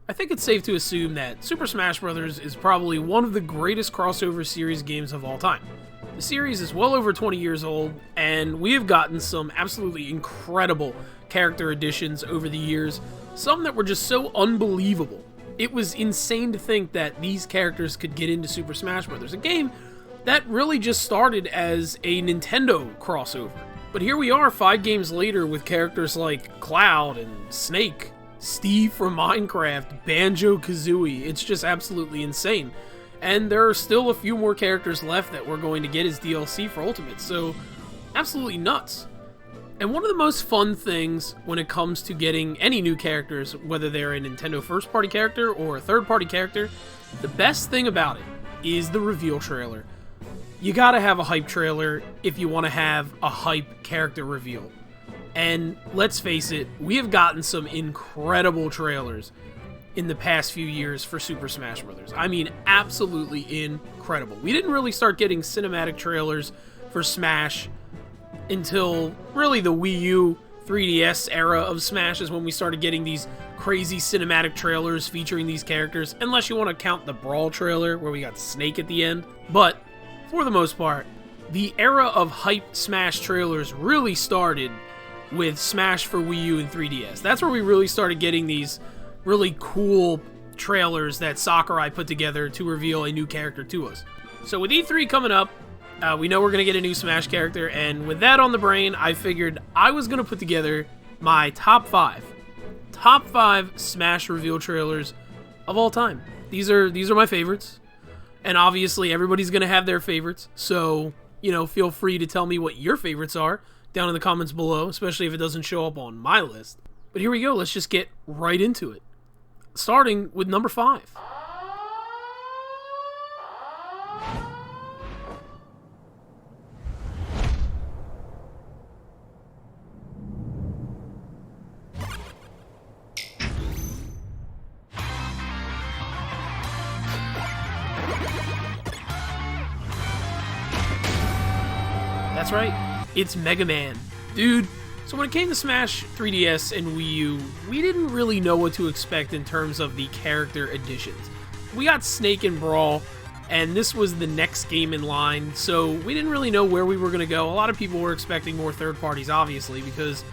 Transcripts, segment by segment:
I think it's safe to assume that Super Smash Bros. Is probably one of the greatest crossover series games of all time. The series is well over 20 years old, and we have gotten some absolutely incredible character additions over the years, some that were just so unbelievable. It was insane to think that these characters could get into Super Smash Bros., a game that really just started as a Nintendo crossover. But here we are 5 games later with characters like Cloud and Snake, Steve from Minecraft, Banjo-Kazooie. It's just absolutely insane. And there are still a few more characters left that we're going to get as DLC for Ultimate, so absolutely nuts. And one of the most fun things when it comes to getting any new characters, whether they're a Nintendo first-party character or a third-party character, the best thing about it is the reveal trailer. You gotta have a hype trailer if you want to have a hype character reveal. And let's face it, we have gotten some incredible trailers in the past few years for Super Smash Bros. I mean, absolutely incredible. We didn't really start getting cinematic trailers for Smash until really the Wii U 3DS era of Smash is when we started getting these crazy cinematic trailers featuring these characters, unless you want to count the Brawl trailer where we got Snake at the end. But for the most part, the era of hype Smash trailers really started with Smash for Wii U and 3DS. That's where we really started getting these really cool trailers that Sakurai put together to reveal a new character to us. So with E3 coming up, we know we're going to get a new Smash character, and with that on the brain, I figured I was going to put together my top 5 Smash reveal trailers of all time. These are my favorites, and obviously everybody's going to have their favorites, so, you know, feel free to tell me what your favorites are down in the comments below, especially if it doesn't show up on my list. But here we go, let's just get right into it. Starting with number 5. That's right, it's Mega Man. Dude, so when it came to Smash 3DS and Wii U, we didn't really know what to expect in terms of the character additions. We got Snake and Brawl, and this was the next game in line, so we didn't really know where we were going to go. A lot of people were expecting more third parties, obviously, because,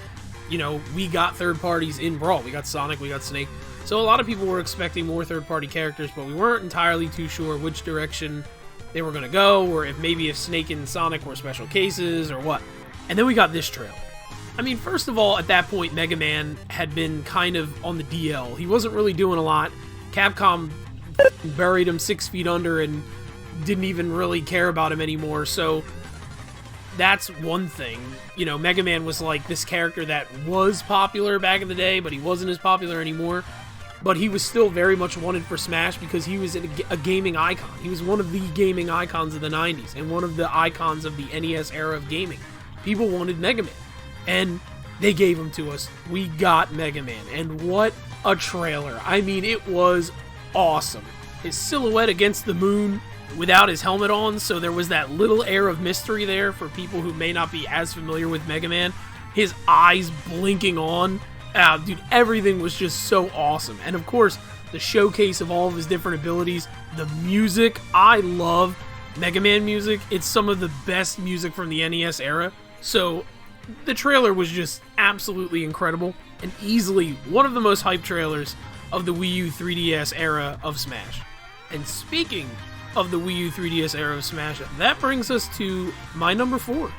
you know, we got third parties in Brawl. We got Sonic, we got Snake, so a lot of people were expecting more third party characters, but we weren't entirely too sure which direction they were going to go, or if Snake and Sonic were special cases, or what. And then we got this trailer. I mean, first of all, at that point, Mega Man had been kind of on the DL. He wasn't really doing a lot. Capcom buried him 6 feet under and didn't even really care about him anymore, so that's one thing. You know, Mega Man was like this character that was popular back in the day, but he wasn't as popular anymore. But he was still very much wanted for Smash because he was a gaming icon. He was one of the gaming icons of the 90s and one of the icons of the NES era of gaming. People wanted Mega Man, and they gave him to us. We got Mega Man, and what a trailer. I mean, it was awesome. His silhouette against the moon without his helmet on, so there was that little air of mystery there for people who may not be as familiar with Mega Man. His eyes blinking on. Dude, everything was just so awesome. And of course, the showcase of all of his different abilities, the music. I love Mega Man music. It's some of the best music from the NES era. So the trailer was just absolutely incredible and easily one of the most hyped trailers of the Wii U 3DS era of Smash. And speaking of the Wii U 3DS era of Smash, that brings us to my number 4.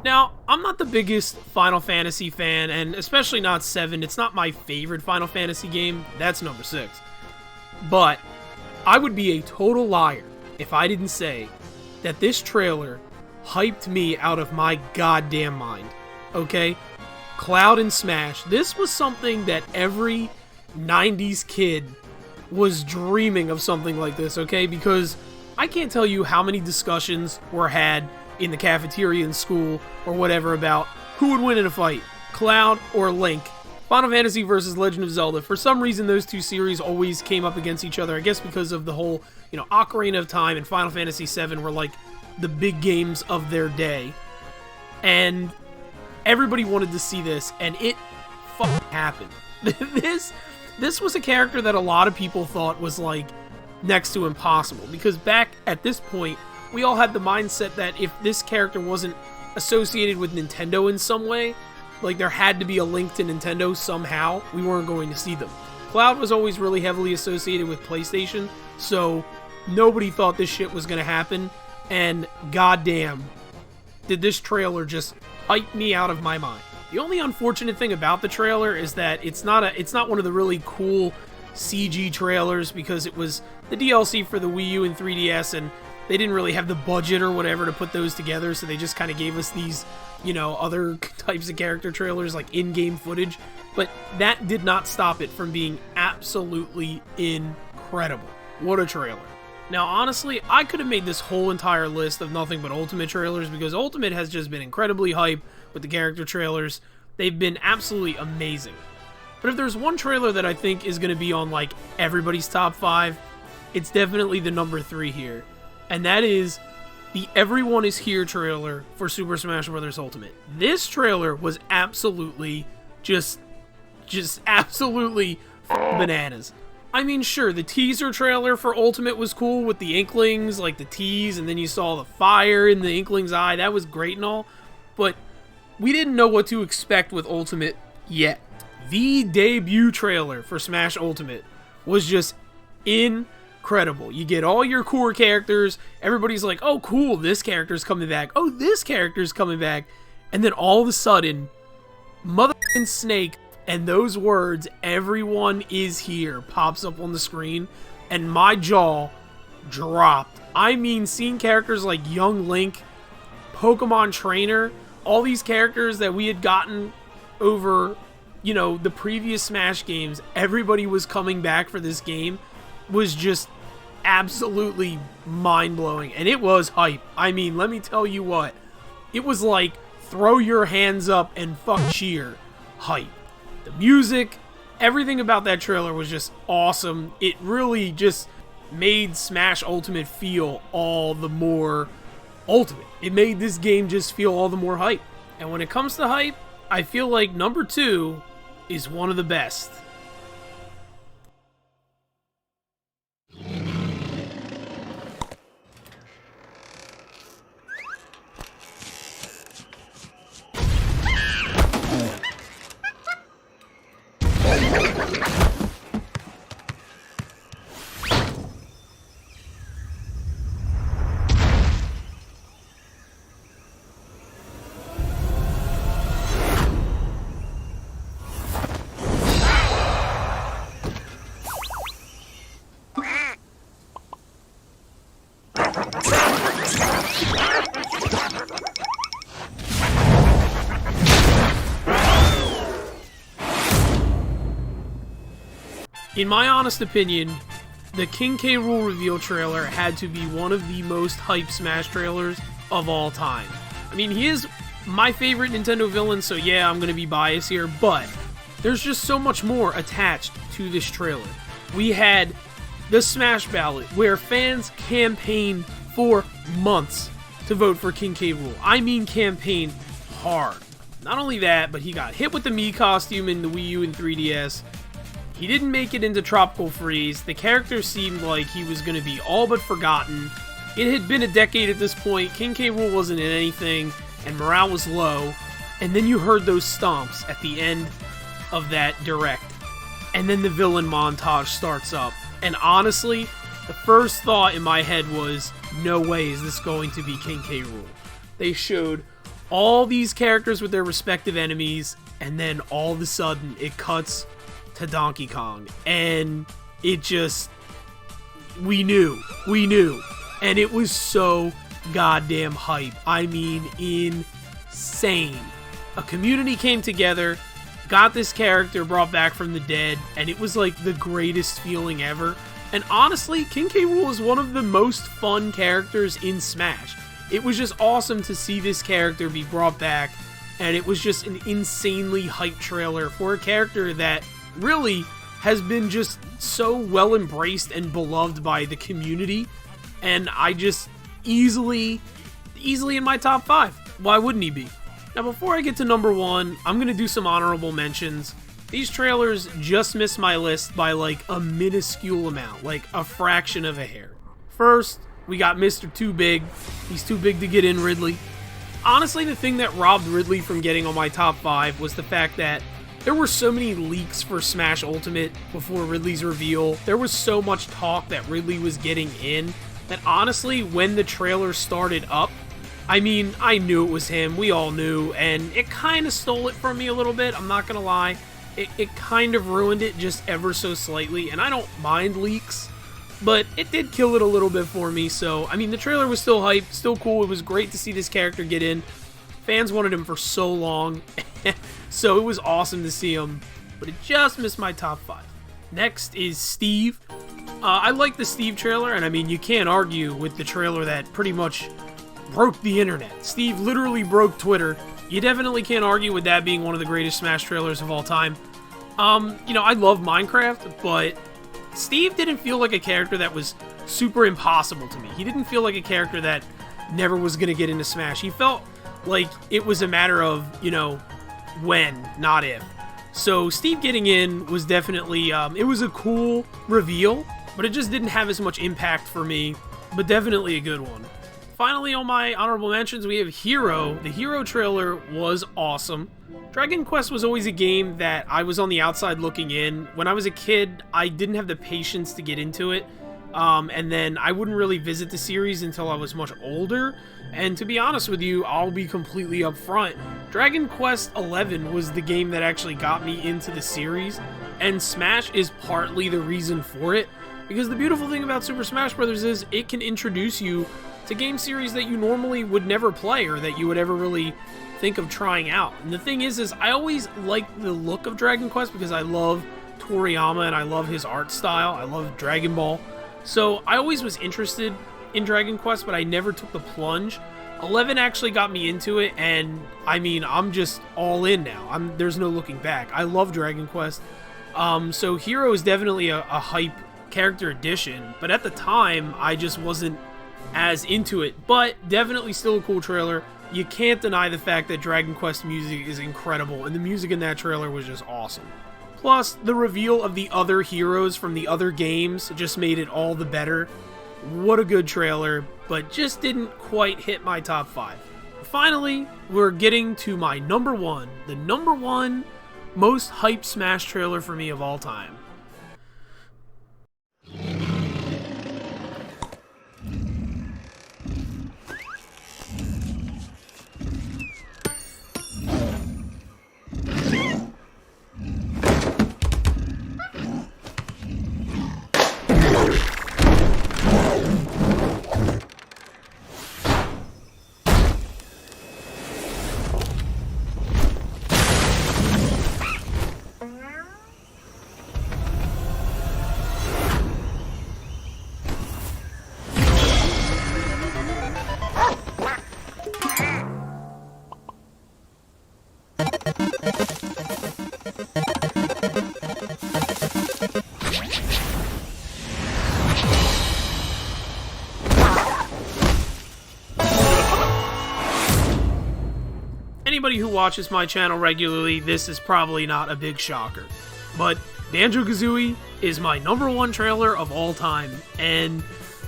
Now, I'm I'm not the biggest Final Fantasy fan, and especially not 7. It's not my favorite Final Fantasy game. That's number 6. But I would be a total liar if I didn't say that this trailer hyped me out of my goddamn mind. Okay? Cloud and Smash. This was something that every 90s kid was dreaming of, something like this, okay? Because I can't tell you how many discussions were had in the cafeteria in school or whatever about who would win in a fight, Cloud or Link. Final Fantasy versus Legend of Zelda. For some reason, those two series always came up against each other. I guess because of the whole, Ocarina of Time and Final Fantasy VII were like the big games of their day. And everybody wanted to see this, and it fucking happened. This was a character that a lot of people thought was like next to impossible, because back at this point, we all had the mindset that if this character wasn't associated with Nintendo in some way, like there had to be a link to Nintendo somehow, we weren't going to see them. Cloud was always really heavily associated with PlayStation, so nobody thought this shit was going to happen, and goddamn, did this trailer just hype me out of my mind. The only unfortunate thing about the trailer is that it's not one of the really cool CG trailers, because it was the DLC for the Wii U and 3DS, and they didn't really have the budget or whatever to put those together, so they just kind of gave us these, other types of character trailers, like in-game footage. But that did not stop it from being absolutely incredible. What a trailer. Now, honestly, I could have made this whole entire list of nothing but Ultimate trailers, because Ultimate has just been incredibly hype with the character trailers. They've been absolutely amazing. But if there's one trailer that I think is going to be on, like, everybody's top 5, it's definitely the number 3 here. And that is the Everyone is Here trailer for Super Smash Bros. Ultimate. This trailer was absolutely just absolutely bananas. I mean, sure, the teaser trailer for Ultimate was cool with the Inklings, like the tease, and then you saw the fire in the Inkling's eye. That was great and all, but we didn't know what to expect with Ultimate yet. The debut trailer for Smash Ultimate was just incredible. You get all your core characters, everybody's like, oh cool, this character's coming back, oh this character's coming back, and then all of a sudden, motherfucking Snake, and those words, "Everyone is here," pops up on the screen, and my jaw dropped. I mean, seeing characters like Young Link, Pokemon Trainer, all these characters that we had gotten over, the previous Smash games, everybody was coming back for this game, was just absolutely mind-blowing, and it was hype. I mean, let me tell you what, it was like throw your hands up and fuck cheer hype. The music, everything about that trailer was just awesome. It really just made Smash Ultimate feel all the more ultimate. It made this game just feel all the more hype. And when it comes to hype, I feel like number 2 is one of the best. In my honest opinion, the King K. Rool reveal trailer had to be one of the most hyped Smash trailers of all time. I mean, he is my favorite Nintendo villain, so yeah, I'm going to be biased here, but there's just so much more attached to this trailer. We had the Smash ballot, where fans campaigned for months to vote for King K. Rool. I mean, campaigned hard. Not only that, but he got hit with the Mii costume in the Wii U and 3DS. He didn't make it into Tropical Freeze. The character seemed like he was going to be all but forgotten. It had been a decade at this point. King K. Rool wasn't in anything, and morale was low. And then you heard those stomps at the end of that direct. And then the villain montage starts up. And honestly, the first thought in my head was, no way is this going to be King K. Rool. They showed all these characters with their respective enemies, and then all of a sudden it cuts to Donkey Kong, and it just, we knew, and it was so goddamn hype. I mean, insane. A community came together, got this character brought back from the dead, and it was like the greatest feeling ever. And honestly, King K. Rool is one of the most fun characters in Smash. It was just awesome to see this character be brought back, and it was just an insanely hyped trailer for a character that really has been just so well embraced and beloved by the community, and I just easily in my top 5. Why wouldn't he be? Now, before I get to number 1, I'm going to do some honorable mentions. These trailers just missed my list by like a minuscule amount, like a fraction of a hair. First, we got Mr. Too Big. He's too big to get in Ridley. Honestly, the thing that robbed Ridley from getting on my top 5 was the fact that there were so many leaks for Smash Ultimate before Ridley's reveal. There was so much talk that Ridley was getting in that honestly, when the trailer started up, I mean, I knew it was him. We all knew, and it kind of stole it from me a little bit. I'm not going to lie. It kind of ruined it just ever so slightly, and I don't mind leaks, but it did kill it a little bit for me. So, I mean, the trailer was still hype, still cool. It was great to see this character get in. Fans wanted him for so long, so it was awesome to see him, but it just missed my top 5. Next is Steve. I like the Steve trailer, and I mean, you can't argue with the trailer that pretty much broke the internet. Steve literally broke Twitter. You definitely can't argue with that being one of the greatest Smash trailers of all time. You know, I love Minecraft, but Steve didn't feel like a character that was super impossible to me. He didn't feel like a character that never was going to get into Smash. He felt like it was a matter of, you know, when, not if. So Steve getting in was definitely, it was a cool reveal, but it just didn't have as much impact for me, but definitely a good one. Finally, on my honorable mentions, we have Hero. The Hero trailer was awesome. Dragon Quest was always a game that I was on the outside looking in. When I was a kid, I didn't have the patience to get into it, and then I wouldn't really visit the series until I was much older. And to be honest with you, I'll be completely upfront. Dragon Quest XI was the game that actually got me into the series, and Smash is partly the reason for it, because the beautiful thing about Super Smash Bros. Is it can introduce you to game series that you normally would never play or that you would ever really think of trying out. And the thing is I always liked the look of Dragon Quest because I love Toriyama and I love his art style. I love Dragon Ball. So I always was interested in Dragon Quest, but I never took the plunge. 11 actually got me into it, and I mean, I'm just all in now. There's no looking back. I love Dragon Quest. So Hero is definitely a hype character addition, but at the time, I just wasn't as into it, but definitely still a cool trailer. You can't deny the fact that Dragon Quest music is incredible, and the music in that trailer was just awesome. Plus, the reveal of the other heroes from the other games just made it all the better. What a good trailer, but just didn't quite hit my top 5. Finally, we're getting to my number 1, the number 1 most hyped Smash trailer for me of all time. Anybody who watches my channel regularly, this is probably not a big shocker, but Banjo-Kazooie is my number 1 trailer of all time, and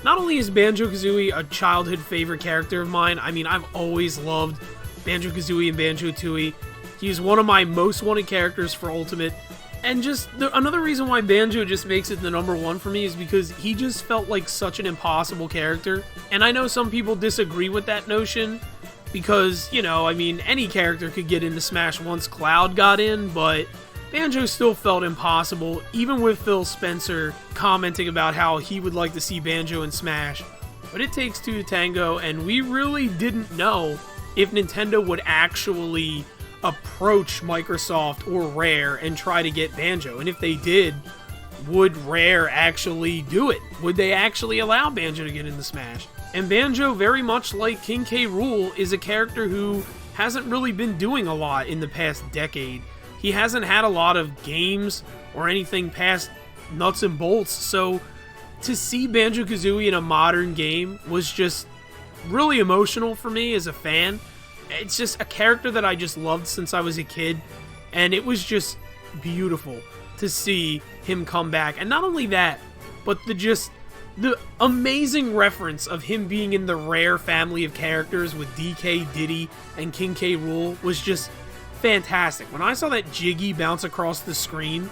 not only is Banjo-Kazooie a childhood favorite character of mine, I mean, I've always loved Banjo-Kazooie and Banjo-Tooie. He's one of my most wanted characters for Ultimate, and just another reason why Banjo just makes it the number 1 for me is because he just felt like such an impossible character, and I know some people disagree with that notion, because, you know, I mean, any character could get into Smash once Cloud got in, but Banjo still felt impossible, even with Phil Spencer commenting about how he would like to see Banjo in Smash. But it takes two to tango, and we really didn't know if Nintendo would actually approach Microsoft or Rare and try to get Banjo. And if they did, would Rare actually do it? Would they actually allow Banjo to get into Smash? And Banjo, very much like King K. Rool, is a character who hasn't really been doing a lot in the past decade. He hasn't had a lot of games or anything past nuts and bolts, so to see Banjo-Kazooie in a modern game was just really emotional for me as a fan. It's just a character that I just loved since I was a kid, and it was just beautiful to see him come back. And not only that, but the amazing reference of him being in the Rare family of characters with DK, Diddy, and King K. Rool was just fantastic. When I saw that Jiggy bounce across the screen,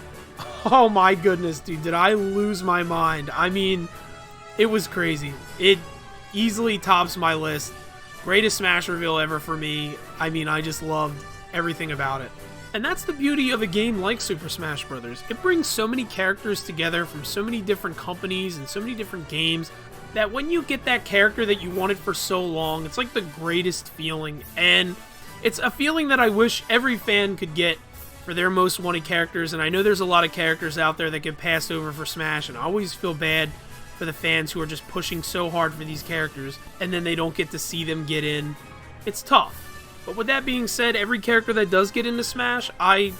oh my goodness, dude, did I lose my mind. I mean, it was crazy. It easily tops my list. Greatest Smash reveal ever for me. I mean, I just loved everything about it. And that's the beauty of a game like Super Smash Bros. It brings so many characters together from so many different companies and so many different games that when you get that character that you wanted for so long, it's like the greatest feeling. And it's a feeling that I wish every fan could get for their most wanted characters. And I know there's a lot of characters out there that get passed over for Smash, and I always feel bad for the fans who are just pushing so hard for these characters and then they don't get to see them get in. It's tough. But with that being said, every character that does get into Smash, I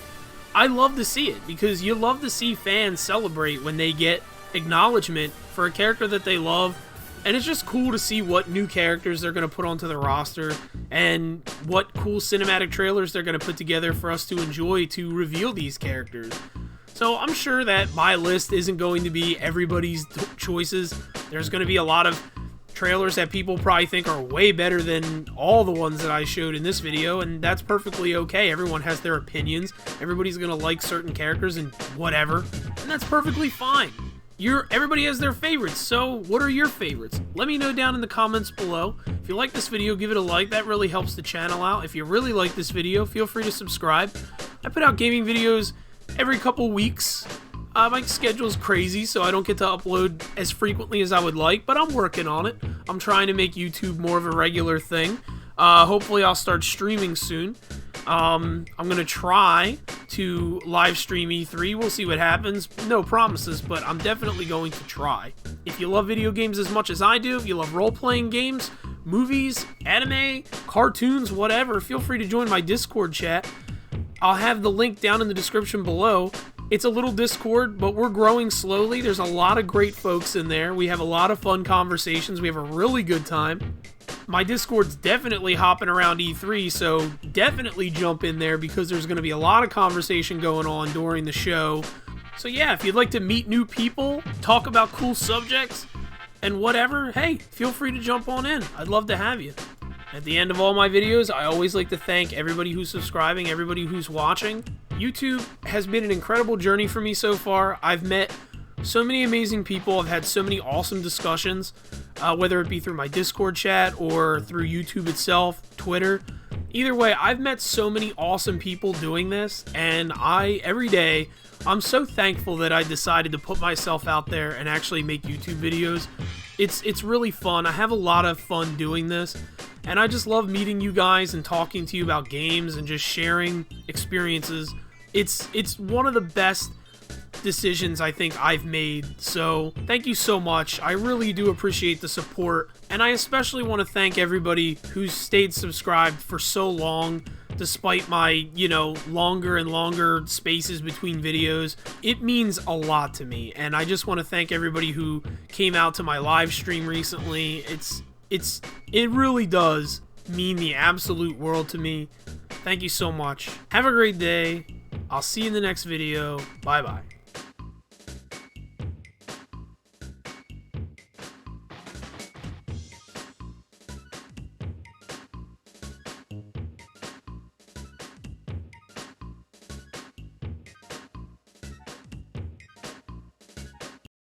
love to see it, because you love to see fans celebrate when they get acknowledgement for a character that they love. And it's just cool to see what new characters they're going to put onto the roster and what cool cinematic trailers they're going to put together for us to enjoy to reveal these characters. So I'm sure that my list isn't going to be everybody's choices. There's going to be a lot of trailers that people probably think are way better than all the ones that I showed in this video, and that's perfectly okay. Everyone has their opinions. Everybody's going to like certain characters and whatever, and that's perfectly fine. Everybody has their favorites, so what are your favorites? Let me know down in the comments below. If you like this video, give it a like. That really helps the channel out. If you really like this video, feel free to subscribe. I put out gaming videos every couple weeks. My schedule's crazy, so I don't get to upload as frequently as I would like, but I'm working on it. I'm trying to make YouTube more of a regular thing. Hopefully I'll start streaming soon. I'm going to try to live stream E3. We'll see what happens. No promises, but I'm definitely going to try. If you love video games as much as I do, if you love role-playing games, movies, anime, cartoons, whatever, feel free to join my Discord chat. I'll have the link down in the description below. It's a little Discord, but we're growing slowly. There's a lot of great folks in there. We have a lot of fun conversations. We have a really good time. My Discord's definitely hopping around E3, so definitely jump in there because there's going to be a lot of conversation going on during the show. So yeah, if you'd like to meet new people, talk about cool subjects, and whatever, hey, feel free to jump on in. I'd love to have you. At the end of all my videos, I always like to thank everybody who's subscribing, everybody who's watching. YouTube has been an incredible journey for me so far. I've met so many amazing people. I've had so many awesome discussions, whether it be through my Discord chat or through YouTube itself, Twitter. Either way, I've met so many awesome people doing this, and every day, I'm so thankful that I decided to put myself out there and actually make YouTube videos. It's really fun. I have a lot of fun doing this, and I just love meeting you guys and talking to you about games and just sharing experiences. It's one of the best decisions I think I've made, so thank you so much. I really do appreciate the support, and I especially want to thank everybody who's stayed subscribed for so long, despite my, longer and longer spaces between videos. It means a lot to me, and I just want to thank everybody who came out to my live stream recently. It really does mean the absolute world to me. Thank you so much. Have a great day. I'll see you in the next video. Bye-bye.